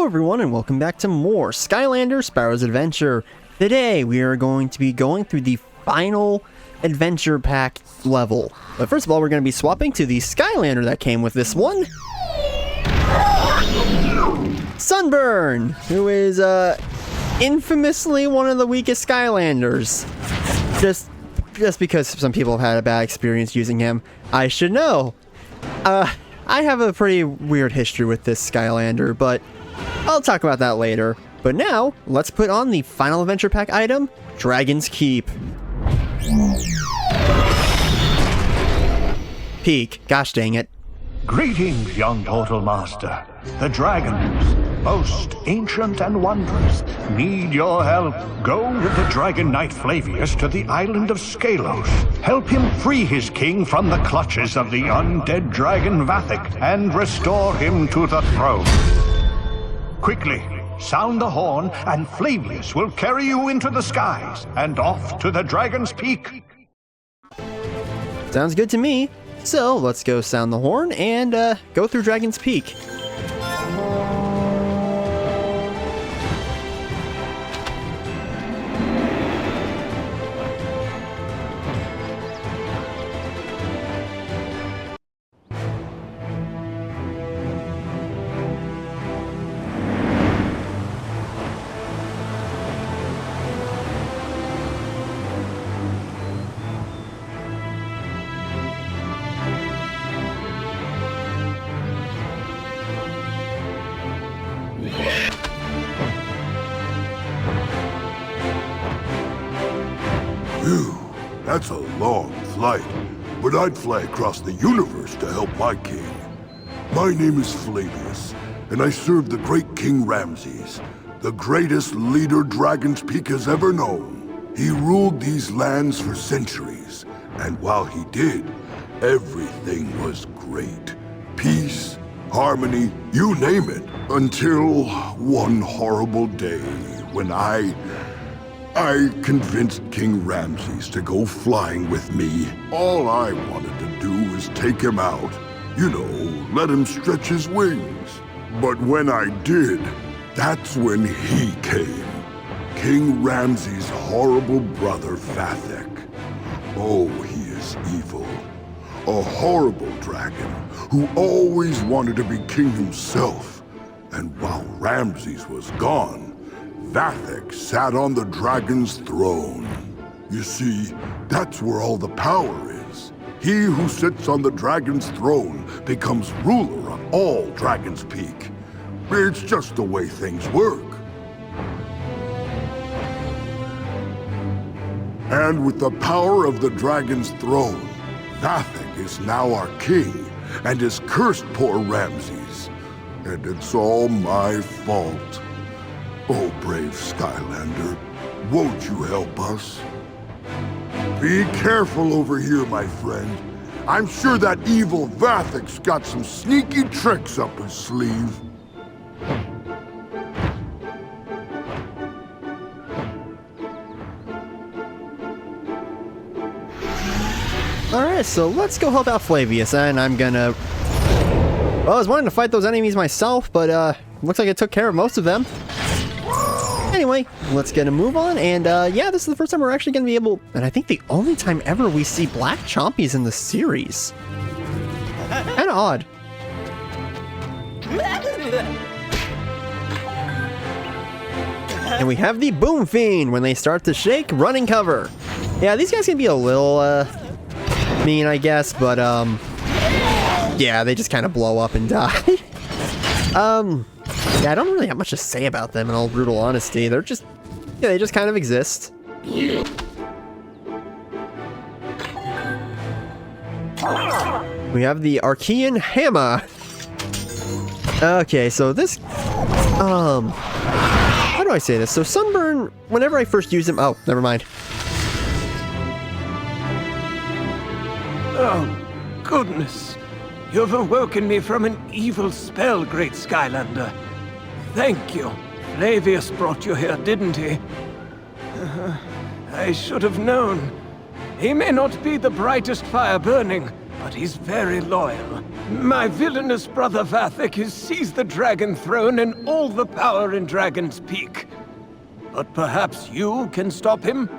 everyone, and welcome back to more Skylanders Spyro's Adventure. Today we are going to be going through the final adventure pack level. But first of all, we're going to be swapping to the Skylander that came with this one. Sunburn, who is infamously one of the weakest Skylanders. Just because some people have had a bad experience using him, I should know. I have a pretty weird history with this Skylander, but I'll talk about that later. But now, let's put on the final adventure pack item, Dragon's Keep. Peak. Gosh dang it. Greetings, young Portal Master. The dragons, most ancient and wondrous, need your help. Go with the Dragon Knight Flavius to the island of Skylos. Help him free his king from the clutches of the undead dragon Vathek and restore him to the throne. Quickly, sound the horn and Flavius will carry you into the skies and off to the Dragon's Peak. Sounds good to me. So let's go sound the horn and go through Dragon's Peak. Phew, that's a long flight, but I'd fly across the universe to help my king. My name is Flavius, and I serve the great King Ramses, the greatest leader Dragon's Peak has ever known. He ruled these lands for centuries, and while he did, everything was great. Peace, harmony, you name it, until one horrible day when I convinced King Ramses to go flying with me. All I wanted to do was take him out. You know, let him stretch his wings. But when I did, that's when he came. King Ramses' horrible brother, Vathek. Oh, he is evil. A horrible dragon who always wanted to be king himself. And while Ramses was gone, Vathek sat on the dragon's throne. You see, that's where all the power is. He who sits on the dragon's throne becomes ruler of all Dragon's Peak. It's just the way things work. And with the power of the dragon's throne, Vathek is now our king and has cursed poor Ramses. And it's all my fault. Oh, brave Skylander, won't you help us? Be careful over here, my friend. I'm sure that evil Vathek's got some sneaky tricks up his sleeve. Alright, so let's go help out Flavius, and I'm gonna... Well, I was wanting to fight those enemies myself, but looks like I took care of most of them. Anyway, let's get a move on, and yeah, this is the first time we're actually going to be able, and I think the only time ever we see black chompies in the series. Kinda odd. And we have the Boom Fiend. When they start to shake, running cover. Yeah, these guys can be a little mean, I guess, but yeah, they just kind of blow up and die. Yeah, I don't really have much to say about them in all brutal honesty. They're just, yeah, they just kind of exist. We have the Archean Hammer. Okay, so this, how do I say this? So Sunburn, whenever I first use him, oh, never mind. Oh, goodness. You've awoken me from an evil spell, great Skylander. Thank you. Flavius brought you here, didn't he? I should have known. He may not be the brightest fire burning, but he's very loyal. My villainous brother Vathek has seized the Dragon Throne and all the power in Dragon's Peak. But perhaps you can stop him?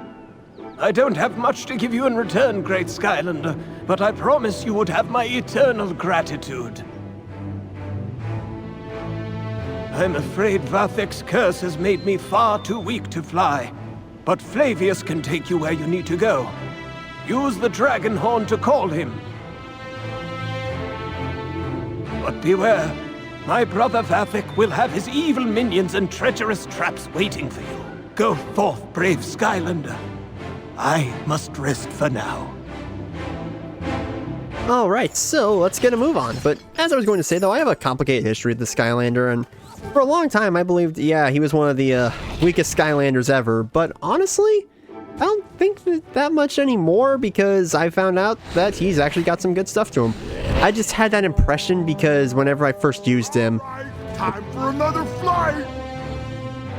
I don't have much to give you in return, great Skylander, but I promise you would have my eternal gratitude. I'm afraid Vathek's curse has made me far too weak to fly, but Flavius can take you where you need to go. Use the dragon horn to call him. But beware, my brother Vathek will have his evil minions and treacherous traps waiting for you. Go forth, brave Skylander. I must rest for now. Alright, so let's get a move on. But as I was going to say though, I have a complicated history with the Skylander, and for a long time I believed, yeah, he was one of the weakest Skylanders ever, but honestly, I don't think that much anymore because I found out that he's actually got some good stuff to him. I just had that impression because whenever I first used him, Time for another flight!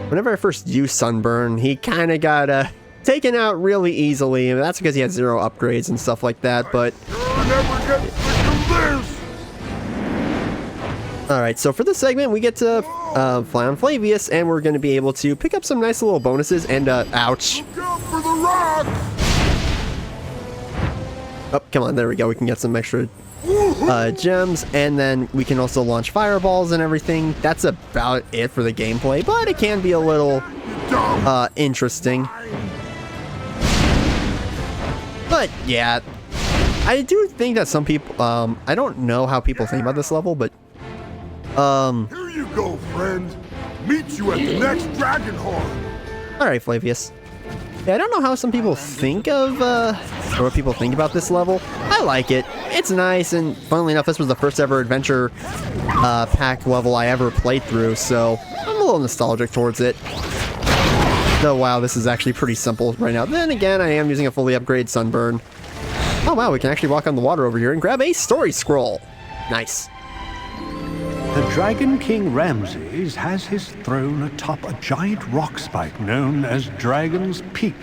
whenever I first used Sunburn, he kind of got taken out really easily, and that's because he had 0 upgrades and stuff like that, but... You'll never get sick of this! Alright, so for this segment, we get to fly on Flavius, and we're going to be able to pick up some nice little bonuses, and, ouch. Look out for the rock! Oh, come on, there we go, we can get some extra gems, and then we can also launch fireballs and everything. That's about it for the gameplay, but it can be a little interesting. But yeah, I do think that some people, I don't know how people think about this level, but Here you go, friend. Meet you at the next dragon horn. alright, Flavius. Yeah, I don't know how some people think of, or what people think about this level. I like it. It's nice, and funnily enough, this was the first ever adventure pack level I ever played through, so I'm a little nostalgic towards it. Though, wow, this is actually pretty simple right now. Then again, I am using a fully upgraded Sunburn. Oh wow, we can actually walk on the water over here and grab a story scroll. Nice. The Dragon King Ramses has his throne atop a giant rock spike known as Dragon's Peak.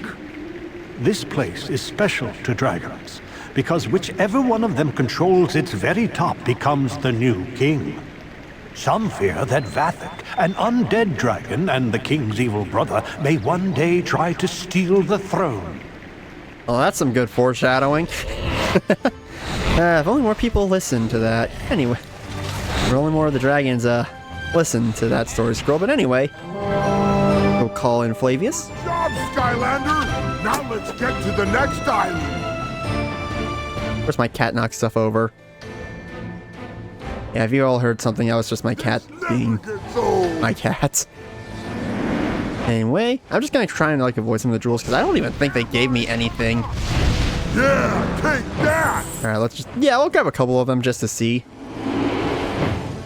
This place is special to dragons, because whichever one of them controls its very top becomes the new king. Some fear that Vathek, an undead dragon and the king's evil brother, may one day try to steal the throne. Oh, that's some good foreshadowing. If only more people listen to that. Anyway, if only more of the dragons listen to that story scroll. But anyway, we'll call in Flavius. Good job, Skylander! Now let's get to the next island. Where's my cat knock stuff over? Yeah, have you all heard something? That was just my cat being Gets old. my cat. Anyway, I'm just gonna try and like avoid some of the jewels because I don't even think they gave me anything. Yeah, take that! Alright, let's just... Yeah, we'll grab a couple of them just to see.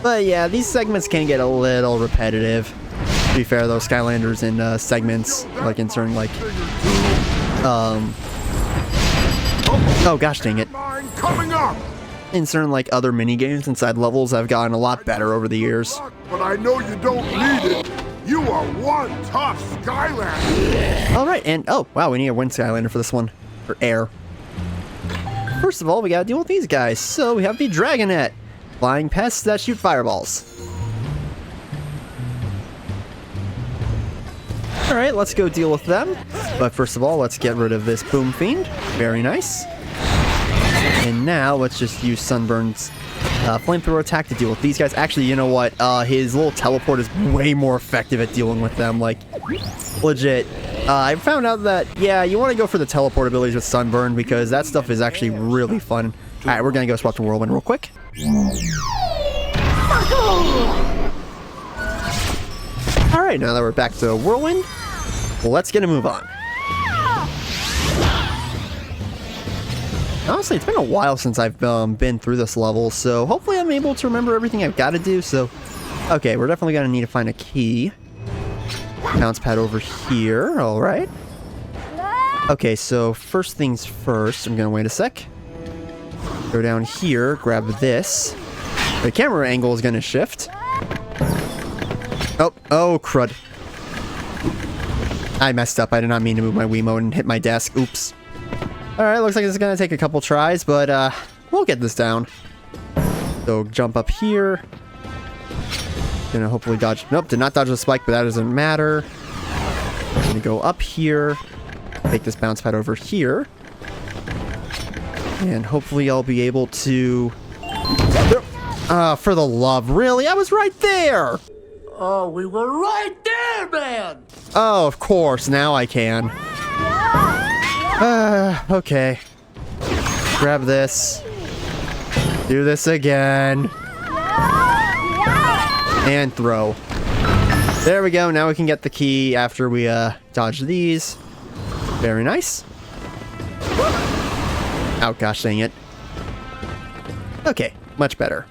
But yeah, these segments can get a little repetitive. To be fair, though, Skylanders in segments, like in certain, like... Oh, gosh dang it. Mine coming up! In certain, like, other mini-games inside levels have gotten a lot better over the years. But I know you don't need it. You are one tough Skylander. Alright, and... Oh, wow, we need a wind Skylander for this one. Or air. First of all, we gotta deal with these guys. So, we have the Dragonette. Flying pests that shoot fireballs. Alright, let's go deal with them. But first of all, let's get rid of this Boom Fiend. Very nice. And now, let's just use Sunburn's flamethrower attack to deal with these guys. Actually, you know what? His little teleport is way more effective at dealing with them. Like, legit. I found out that, yeah, you want to go for the teleport abilities with Sunburn because that stuff is actually really fun. Alright, we're going to go swap to Whirlwind real quick. Alright, now that we're back to Whirlwind, let's get a move on. Honestly, it's been a while since I've been through this level, so hopefully I'm able to remember everything I've got to do. So, okay, we're definitely going to need to find a key. Bounce pad over here, alright. Okay, so first things first, I'm going to wait a sec. Go down here, grab this. The camera angle is going to shift. Oh, crud. I messed up. I did not mean to move my Wiimote and hit my desk. Oops. Alright, looks like this is going to take a couple tries, but we'll get this down. So jump up here. Gonna hopefully dodge. Nope, did not dodge the spike, but that doesn't matter. Gonna go up here. Take this bounce pad over here. And hopefully I'll be able to... for the love, really? I was right there! Oh, we were right there, man! Oh, of course, now I can. Okay. Grab this. Do this again. And throw. There we go, now we can get the key after we dodge these. Very nice. Oh gosh, dang it. Okay, much better.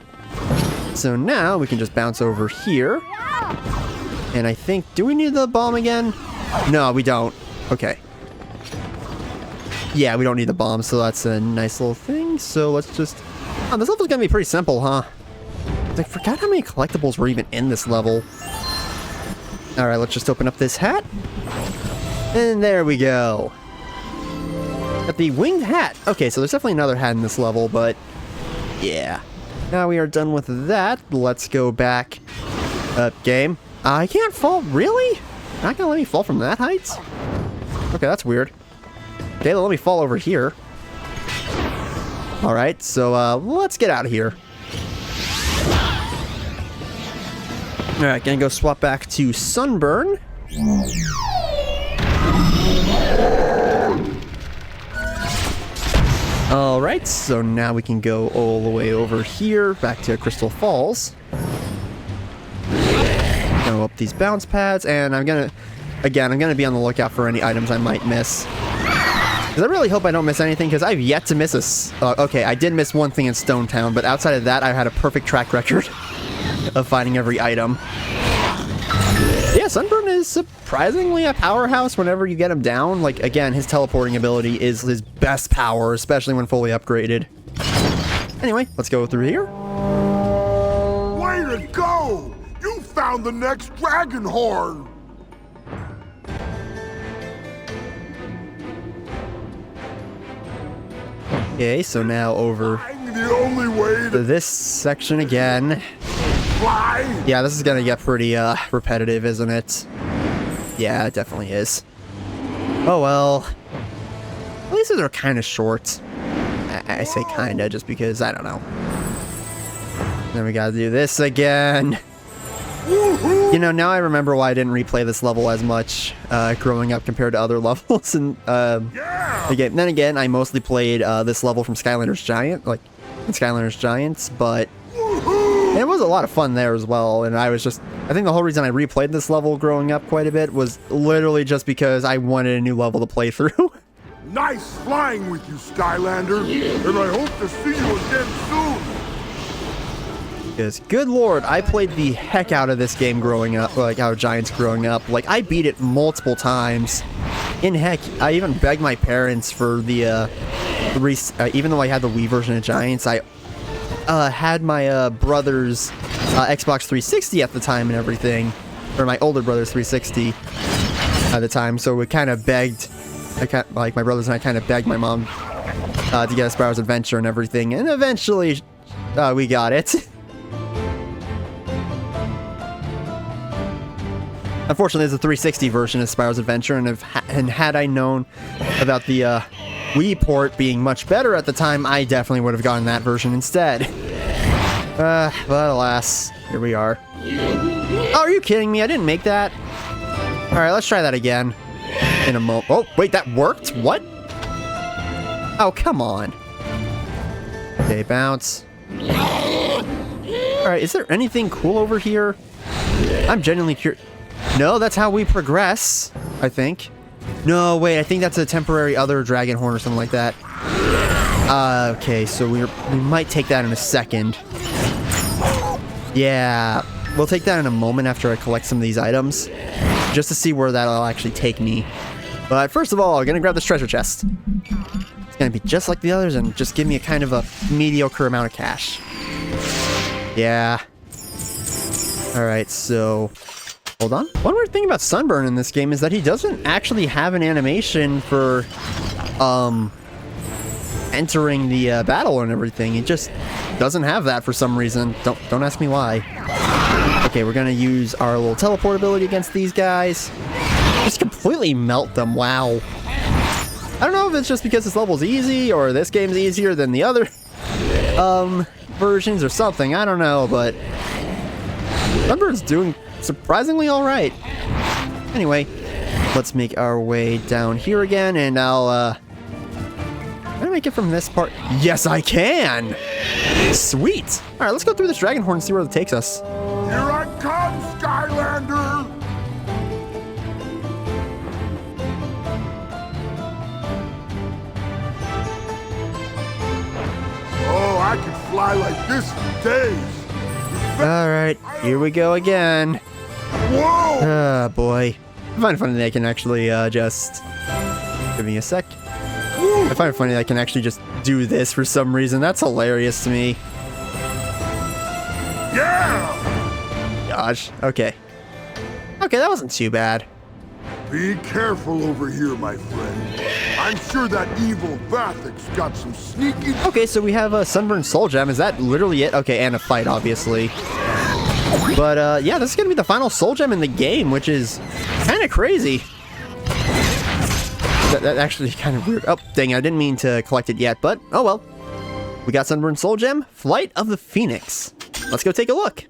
So now we can just bounce over here. And I think, do we need the bomb again? No, we don't. Okay. Yeah, we don't need the bomb, so that's a nice little thing. So let's just... Oh, this level's gonna be pretty simple, huh? I forgot how many collectibles were even in this level. Alright, let's just open up this hat. And there we go. Got the winged hat. Okay, so there's definitely another hat in this level, but... Yeah. Now we are done with that. Let's go back. Game. I can't fall. Really? Not gonna let me fall from that height? Okay, that's weird. Okay, let me fall over here. Alright, so let's get out of here. Alright, gonna go swap back to Sunburn. Alright, so now we can go all the way over here, back to Crystal Falls. Go up these bounce pads, and I'm gonna be on the lookout for any items I might miss. Because I really hope I don't miss anything, because I've yet to miss okay, I did miss one thing in Stone Town, but outside of that, I've had a perfect track record of finding every item. Yeah, Sunburn is surprisingly a powerhouse whenever you get him down. Like, again, his teleporting ability is his best power, especially when fully upgraded. Anyway, let's go through here. Way to go! You found the next dragon horn! Okay, so now over The only way to this section again. fly! Yeah, this is gonna get pretty repetitive, isn't it? Yeah, it definitely is. Oh well. At least these are kind of short. I say kinda just because, I don't know. Then we gotta do this again. You know, now I remember why I didn't replay this level as much growing up compared to other levels. And again, then again, I mostly played this level from Skylanders Giants, but it was a lot of fun there as well. And I think the whole reason I replayed this level growing up quite a bit was literally just because I wanted a new level to play through. Nice flying with you, Skylander, and I hope to see you again soon. Because, good lord, I played the heck out of this game growing up, like out of Giants growing up. Like, I beat it multiple times. In heck, I even begged my parents for the, even though I had the Wii version of Giants, I had my brother's Xbox 360 at the time and everything. Or my older brother's 360 at the time, so we kind of begged, like my brothers and I kind of begged my mom to get us Spyro's Adventure and everything, and eventually we got it. Unfortunately, there's a 360 version of Spyro's Adventure, and had I known about the Wii port being much better at the time, I definitely would have gotten that version instead. But alas, here we are. Oh, are you kidding me? I didn't make that. Alright, let's try that again. In a moment. Oh, wait, that worked? What? Oh, come on. Okay, bounce. Alright, is there anything cool over here? I'm genuinely curious. No, that's how we progress, I think. No, wait, I think that's a temporary other dragon horn or something like that. Okay, so we might take that in a second. Yeah, we'll take that in a moment after I collect some of these items, just to see where that'll actually take me. But first of all, I'm gonna grab this treasure chest. It's gonna be just like the others and just give me a kind of a mediocre amount of cash. Yeah. Alright, so... Hold on. One weird thing about Sunburn in this game is that he doesn't actually have an animation for, entering the battle and everything. It just doesn't have that for some reason. Don't ask me why. Okay, we're gonna use our little teleport ability against these guys. Just completely melt them. Wow. I don't know if it's just because this level's easy or this game's easier than the other versions or something. I don't know, but Sunburn's doing surprisingly all right. Anyway, let's make our way down here again, and I'll can I make it from this part? Yes, I can! Sweet! Alright, let's go through this dragon horn and see where it takes us. Here I come, Skylander! Oh, I can fly like this for days. Alright, here we go again. Whoa! Ah, boy. I find it funny that I can actually just... Give me a sec. I find it funny that I can actually just do this for some reason. That's hilarious to me. Yeah! Gosh, okay. Okay, that wasn't too bad. Be careful over here, my friend. I'm sure that evil Vathic's got some sneaky... Okay, so we have a Sunburned Soul Gem. Is that literally it? Okay, and a fight, obviously. But, yeah, this is gonna be the final Soul Gem in the game, which is kind of crazy. That actually kind of weird. Oh, dang, I didn't mean to collect it yet, but oh well. We got Sunburned Soul Gem, Flight of the Phoenix. Let's go take a look.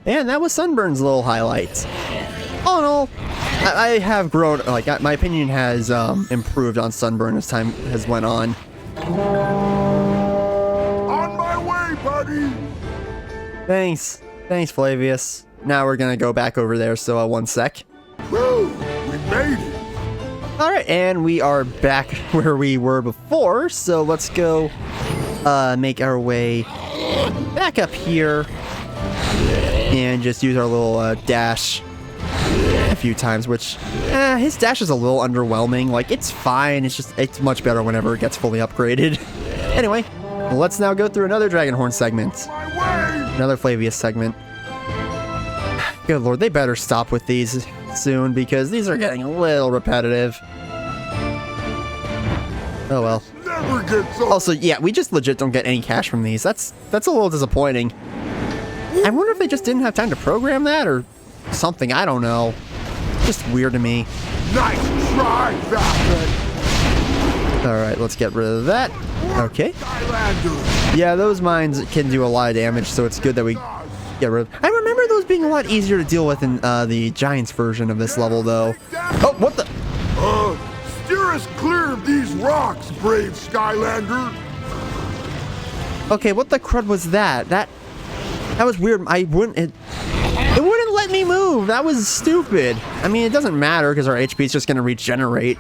And that was Sunburn's little highlight. All in all, I have grown, like, my opinion has improved on Sunburn as time has went on. On my way, buddy! Thanks, Flavius. Now we're gonna go back over there, so 1 sec. Whoa, we made it! Alright, and we are back where we were before, so let's go make our way back up here and just use our little dash a few times, which his dash is a little underwhelming. Like, it's fine, it's much better whenever it gets fully upgraded. Anyway, let's now go through another Dragonhorn segment. My way! Another Flavius segment. Good lord, they better stop with these soon, because these are getting a little repetitive. Oh well. Never gets old. Also, yeah, we just legit don't get any cash from these. That's a little disappointing. I wonder if they just didn't have time to program that, or something, I don't know. Just weird to me. Nice try, Vathric! Alright, let's get rid of that. Okay. Skylander! Yeah, those mines can do a lot of damage, so it's good that we get rid of... I remember those being a lot easier to deal with in the Giants version of this level, though. Oh, what the... Steer us clear of these rocks, brave Skylander! Okay, what the crud was that? That was weird. It wouldn't let me move. That was stupid. I mean, it doesn't matter because our HP is just going to regenerate.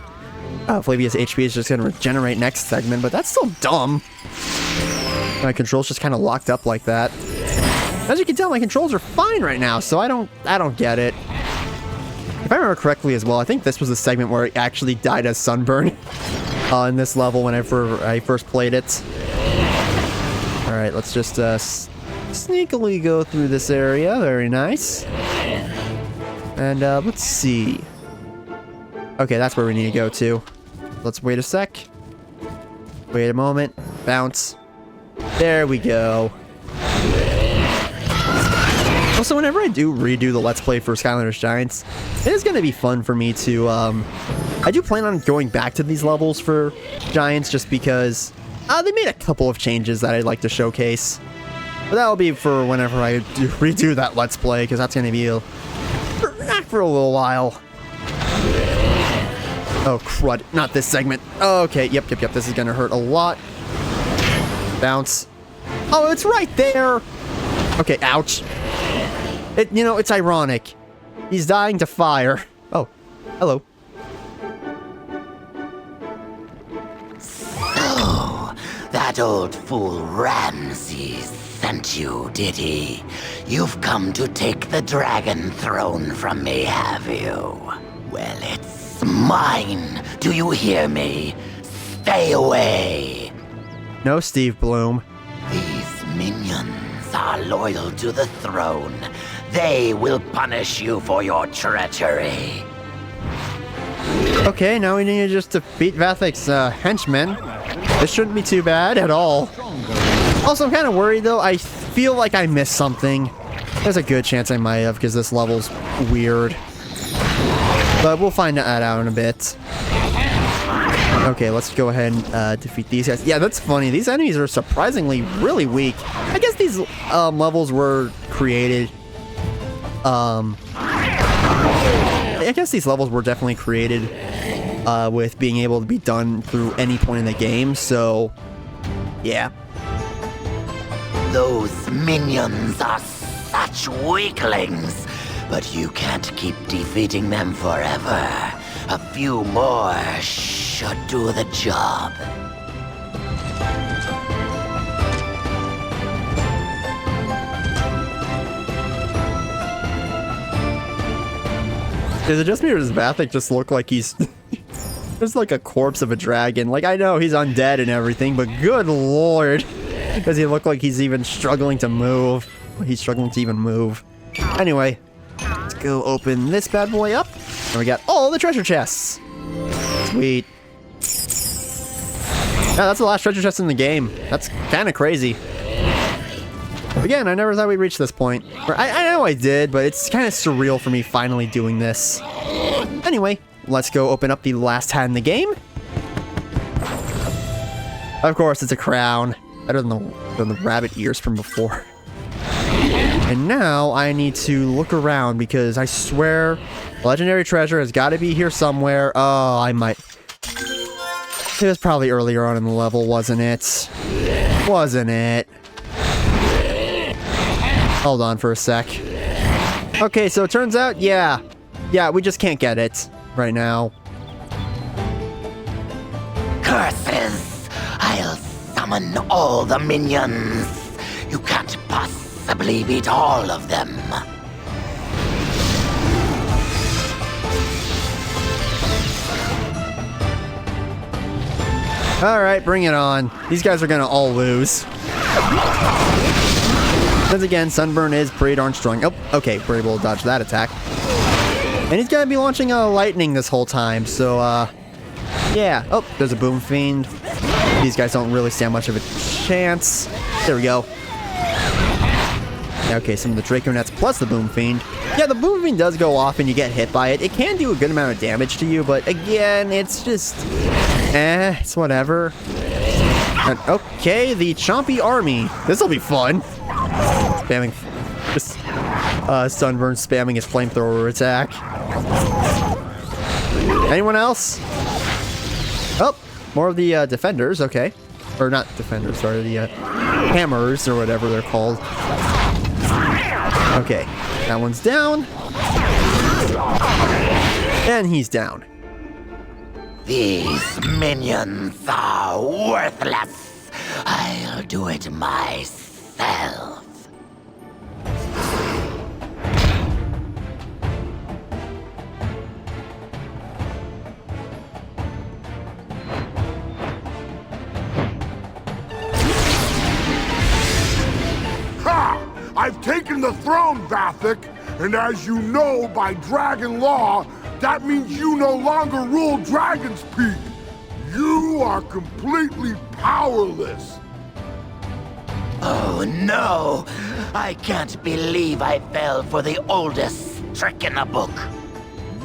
Flavius' HP is just going to regenerate next segment, but that's still dumb. My controls just kind of locked up like that. As you can tell, my controls are fine right now, so I don't get it. If I remember correctly as well, I think this was the segment where it actually died as Sunburn in this level whenever I first played it. Alright, let's just sneakily go through this area. Very nice. And let's see. Okay, that's where we need to go to. Let's wait a sec. Wait a moment. Bounce. There we go. Also, whenever I do redo the Let's Play for Skylanders Giants, it is going to be fun for me to, I do plan on going back to these levels for Giants just because they made a couple of changes that I'd like to showcase. But that'll be for whenever I redo that Let's Play, because that's going to be not for a little while. Oh, crud. Not this segment. Okay, yep. This is going to hurt a lot. Bounce. Oh, it's right there. Okay, ouch. It's ironic. He's dying to fire. Oh, hello. So, that old fool Ramses sent you, did he? You've come to take the dragon throne from me, have you? Well, it's mine. Do you hear me? Stay away. No, Steve Bloom. These minions are loyal to the throne. They will punish you for your treachery. Okay, now we need to just defeat Vathek's henchmen. This shouldn't be too bad at all. Also, I'm kind of worried though. I feel like I missed something. There's a good chance I might have because this level's weird. But we'll find that out in a bit. Okay, let's go ahead and defeat these guys. Yeah, that's funny. These enemies are surprisingly really weak. I guess these levels were created. I guess these levels were definitely created with being able to be done through any point in the game. So, yeah. Those minions are such weaklings, but you can't keep defeating them forever. A few more should do the job. Is it just me or does Vathek just look like he's just like a corpse of a dragon? Like, I know he's undead and everything, but good lord. Does he look like he's even struggling to move? He's struggling to even move. Anyway, let's go open this bad boy up. And we got all the treasure chests. Sweet. Yeah, that's the last treasure chest in the game. That's kind of crazy. Again, I never thought we'd reach this point. Or I know I did, but it's kind of surreal for me finally doing this. Anyway, let's go open up the last hat in the game. Of course, it's a crown. Better than the rabbit ears from before. And now I need to look around because I swear legendary treasure has got to be here somewhere. Oh, I might. It was probably earlier on in the level, wasn't it? Wasn't it? Hold on for a sec. Okay, so it turns out, yeah, we just can't get it right now. Curses! I'll summon all the minions. You can't possibly beat all of them. Alright, bring it on. These guys are gonna all lose. Once again, Sunburn is pretty darn strong. Oh, okay, we're able to dodge that attack. And he's gonna be launching lightning this whole time, so, yeah. Oh, there's a Boom Fiend. These guys don't really stand much of a chance. There we go. Okay, some of the Draco Nets plus the Boom Fiend. Yeah, the Boom Fiend does go off and you get hit by it. It can do a good amount of damage to you, but again, it's just... it's whatever. And, okay, the Chompy Army. This'll be fun. Spamming... Just... Sunburn spamming his flamethrower attack. Anyone else? Oh, more of the defenders, okay. Or not defenders, sorry, the hammers or whatever they're called. Okay, that one's down. And he's down. These minions are worthless. I'll do it myself. I've taken the throne, Vathek, and as you know by dragon law, that means you no longer rule Dragon's Peak. You are completely powerless. Oh no! I can't believe I fell for the oldest trick in the book.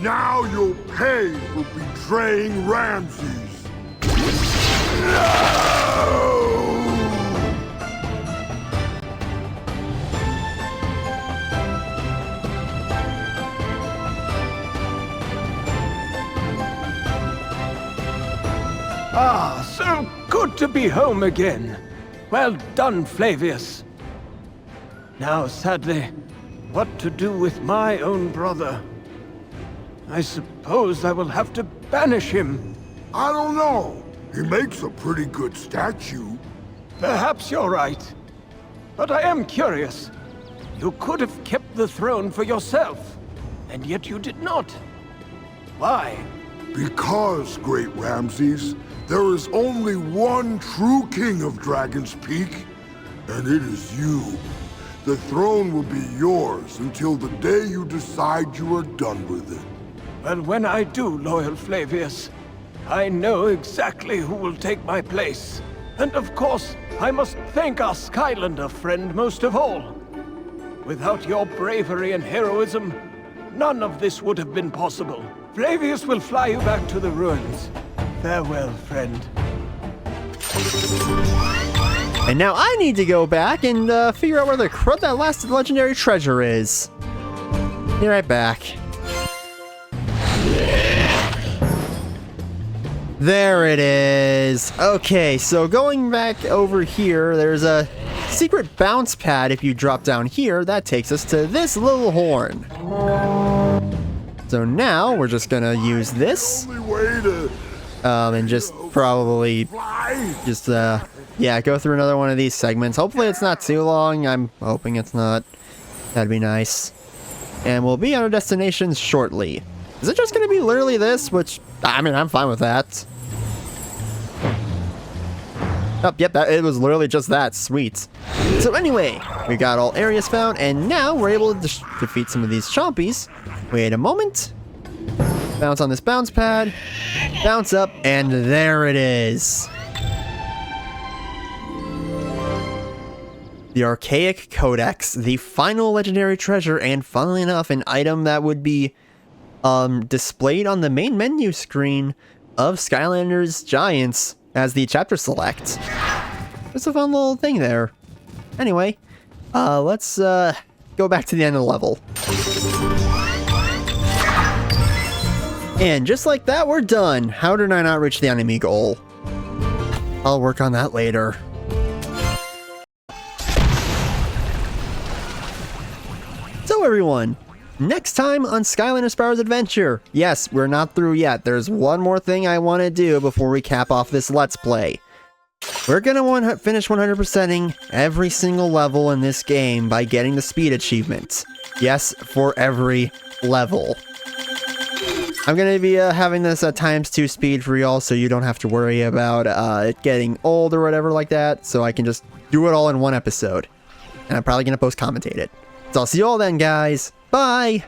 Now you'll pay for betraying Ramses. No! Ah, so good to be home again. Well done, Flavius. Now, sadly, what to do with my own brother? I suppose I will have to banish him. I don't know. He makes a pretty good statue. Perhaps you're right. But I am curious. You could have kept the throne for yourself, and yet you did not. Why? Because, Great Ramses, there is only one true king of Dragon's Peak, and it is you. The throne will be yours until the day you decide you are done with it. Well, when I do, loyal Flavius, I know exactly who will take my place. And of course, I must thank our Skylander friend most of all. Without your bravery and heroism, none of this would have been possible. Flavius will fly you back to the ruins. Farewell, friend. And now I need to go back and figure out where the crud that last legendary treasure is. Be right back. There it is. Okay, so going back over here, there's a secret bounce pad. If you drop down here, that takes us to this little horn. So now we're just gonna use this. Only way to And just probably fly. just yeah, go through another one of these segments. Hopefully it's not too long. I'm hoping it's not. That'd be nice. And we'll be on our destination shortly. Is it just gonna be literally this? Which, I mean, I'm fine with that. Oh, yep, it was literally just that. Sweet. So anyway, we got all areas found, and now we're able to defeat some of these chompies. Wait a moment. Bounce on this bounce pad. Bounce up, and there it is. The Archaic Codex, the final legendary treasure, and funnily enough, an item that would be displayed on the main menu screen of Skylanders Giants as the chapter select. It's a fun little thing there. Anyway, let's go back to the end of the level. And just like that, we're done. How did I not reach the enemy goal? I'll work on that later. So everyone, next time on Skylanders Spyro's Adventure. Yes, we're not through yet. There's one more thing I want to do before we cap off this Let's Play. We're gonna finish 100%ing every single level in this game by getting the speed achievement. Yes, for every level. I'm gonna be having this at ×2 speed for y'all, so you don't have to worry about it getting old or whatever like that, so I can just do it all in one episode. And I'm probably gonna post commentate it. So I'll see you all then, guys. Bye!